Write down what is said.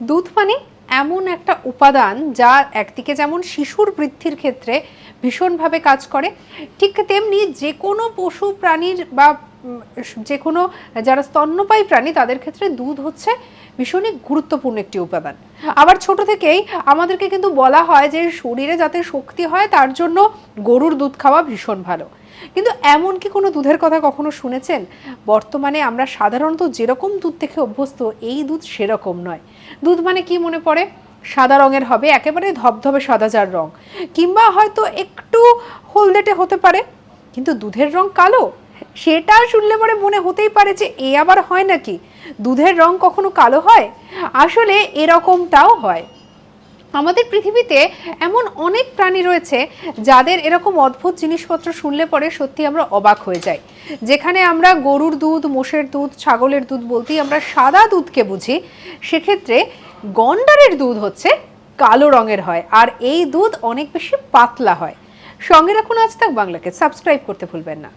দুধ মানে এমন একটা উপাদান যা একদিকে যেমন শিশুর বৃদ্ধির ক্ষেত্রে ভীষণভাবে কাজ করে, ঠিক তেমনি যে কোনো পশু প্রাণীর বা যে কোনো যারা স্তন্যপায়ী প্রাণী তাদের ক্ষেত্রে দুধ হচ্ছে ভীষণই গুরুত্বপূর্ণ একটি উপাদান। আবার ছোট থেকেই আমাদেরকে কিন্তু বলা হয় যে শরীরে যাতে শক্তি হয় তার জন্য গরুর দুধ খাওয়া ভীষণ ভালো। কিন্তু এমন কি কোনো দুধের কথা কখনো শুনেছেন? বর্তমানে আমরা সাধারণত যেরকম দুধ দেখে অভ্যস্ত, এই দুধ সেরকম নয়। দুধ মানে কি মনে পড়ে? সাদা রঙের হবে, একেবারে ধবধবে সাদা যার রং, কিংবা হয়তো একটু হলদেটে হতে পারে। কিন্তু দুধের রং কালো, সেটা শুনলে পরে মনে হতেই পারে যে এ আবার হয় নাকি, দুধের রং কখনো কালো হয়? আসলে এরকমটাও হয়। আমাদের পৃথিবীতে এমন অনেক প্রাণী রয়েছে যাদের এরকম অদ্ভুত জিনিসপত্র শুনলে পরে সত্যি আমরা অবাক হয়ে যাই। যেখানে আমরা গরুর দুধ, মোষের দুধ, ছাগলের দুধ বলতেই আমরা সাদা দুধকে বুঝি, সেক্ষেত্রে গন্ডারের দুধ হচ্ছে কালো রঙের হয়, আর এই দুধ অনেক বেশি পাতলা হয়। সঙ্গে রাখুন আজ তাক বাংলাকে, সাবস্ক্রাইব করতে ভুলবেন না।